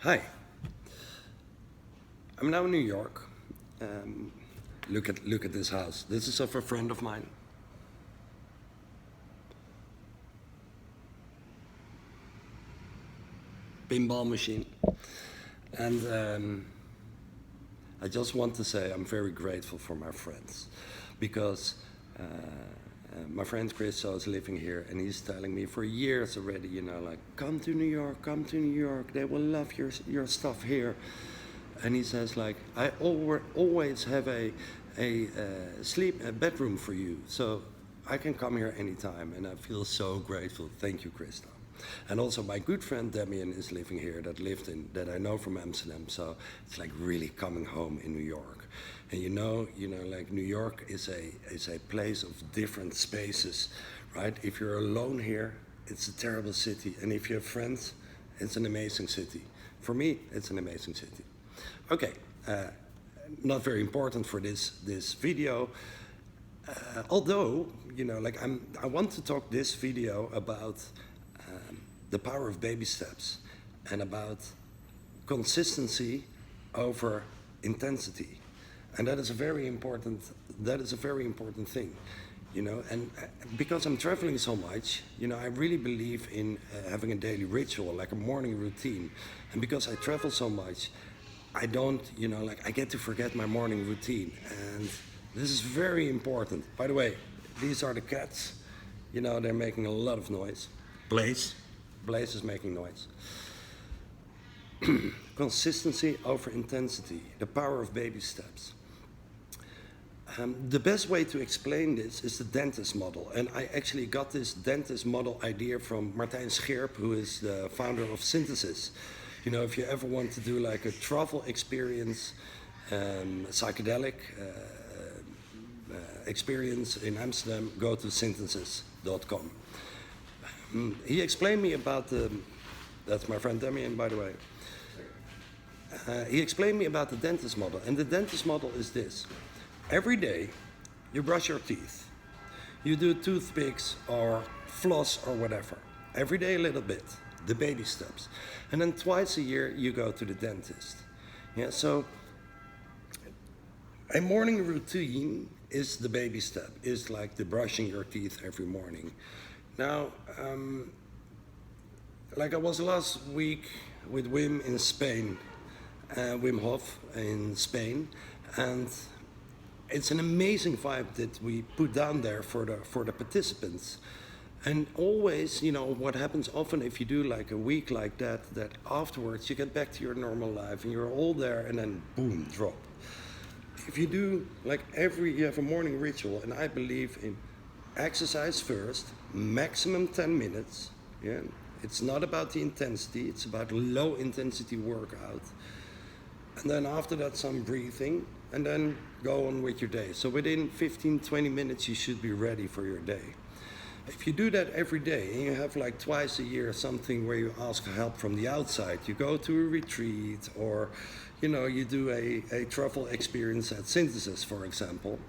Hi, I'm now in New York. Look at this house. This is of a friend of mine. Pinball machine. And I just want to say I'm very grateful for my friends because my friend Chris is living here and he's telling me for years already, like, come to New York, they will love your stuff here. And he says, like, I always have a bedroom for you, so I can come here anytime, and I feel so grateful. Thank you, Krista. And also my good friend Damien is living here, that I know from Amsterdam, so it's like really coming home in New York. And like New York is a place of different spaces, right? If you're alone here, it's a terrible city, and if you have friends, it's an amazing city. For me, it's an amazing city. Okay, not very important for this video. Although, like I want to talk this video about the power of baby steps and about consistency over intensity, and that is a very important thing, And because I'm traveling so much, I really believe in having a daily ritual, like a morning routine, and because I travel so much, I don't, I get to forget my morning routine, and this is very important. By the way, these are the cats. They're making a lot of noise. Blaze is making noise. Consistency over intensity, the power of baby steps. The best way to explain this is the dentist model, and I actually got this dentist model idea from Martijn Scherp, who is the founder of Synthesis. If you ever want to do like a travel experience, psychedelic experience in Amsterdam, go to synthesis.com. He explained me about that's my friend Damien, by the way. He explained me about the dentist model, and the dentist model is this. Every day, you brush your teeth. You do toothpicks or floss or whatever. Every day a little bit. The baby steps. And then twice a year you go to the dentist. Yeah, so a morning routine is the baby step, is like the brushing your teeth every morning. Now, like I was last week with Wim in Spain, Wim Hof in Spain, and it's an amazing vibe that we put down there for the participants. And always, what happens often if you do like a week like that afterwards you get back to your normal life and you're all there and then boom, drop. If you do like you have a morning ritual, and I believe in exercise first, maximum 10 minutes. Yeah, it's not about the intensity, it's about low intensity workout. And then after that some breathing, and then go on with your day. So within 15-20 minutes you should be ready for your day. If you do that every day, and you have like twice a year something where you ask help from the outside, you go to a retreat, or you do a travel experience at Synthesis, for example,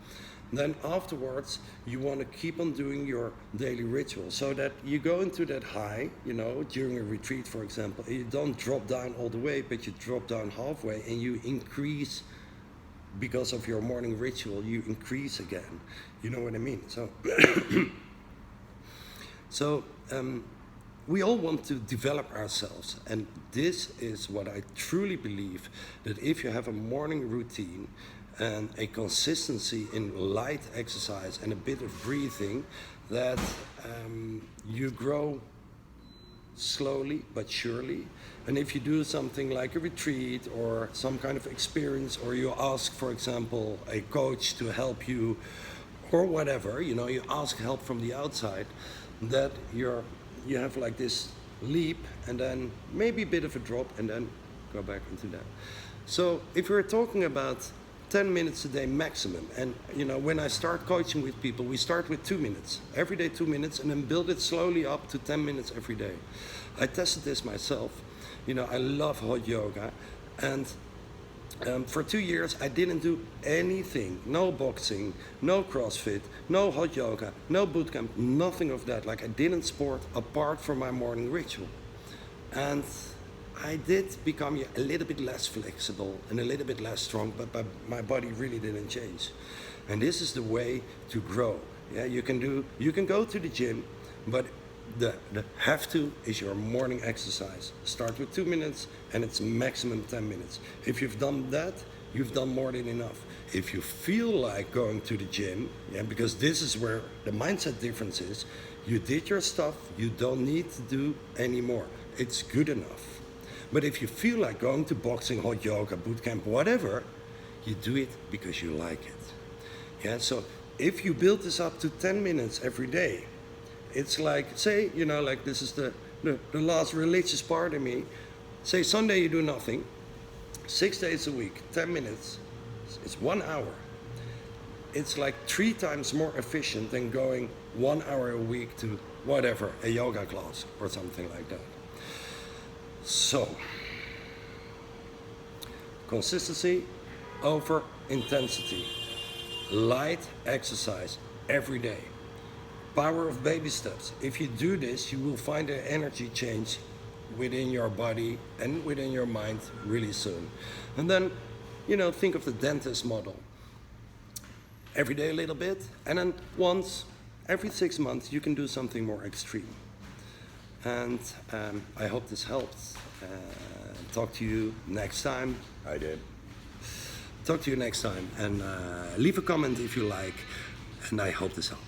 then afterwards you want to keep on doing your daily ritual so that you go into that high, during a retreat, for example, and you don't drop down all the way, but you drop down halfway and you increase. Because of your morning ritual, you increase again. You know what I mean? So we all want to develop ourselves, and this is what I truly believe, that if you have a morning routine and a consistency in light exercise and a bit of breathing, that you grow slowly but surely. And if you do something like a retreat or some kind of experience, or you ask, for example, a coach to help you or whatever, you ask help from the outside, that you have like this leap and then maybe a bit of a drop and then go back into that. So if we're talking about 10 minutes a day maximum, and when I start coaching with people, we start with 2 minutes, every day 2 minutes, and then build it slowly up to 10 minutes every day. I tested this myself. I love hot yoga, and for 2 years I didn't do anything, no boxing, no CrossFit, no hot yoga, no bootcamp, nothing of that. Like I didn't sport apart from my morning ritual. And I did become a little bit less flexible and a little bit less strong, but my body really didn't change. And this is the way to grow. Yeah, you can go to the gym, but the have to is your morning exercise. Start with 2 minutes and it's maximum 10 minutes. If you've done that, you've done more than enough. If you feel like going to the gym, yeah, because this is where the mindset difference is, you did your stuff, you don't need to do anymore. It's good enough. But if you feel like going to boxing, hot yoga, boot camp, whatever, you do it because you like it. Yeah, so if you build this up to 10 minutes every day, it's like, say, like this is the last religious part of me. Say Sunday you do nothing, 6 days a week, 10 minutes, it's 1 hour. It's like 3 times more efficient than going 1 hour a week to whatever, a yoga class or something like that. So, consistency over intensity. Light exercise every day. Power of baby steps. If you do this, you will find an energy change within your body and within your mind really soon. And then, think of the dentist model. Every day a little bit, and then once every 6 months you can do something more extreme. And I hope this helps. Talk to you next time. I did. Talk to you next time, and leave a comment if you like, and I hope this helps.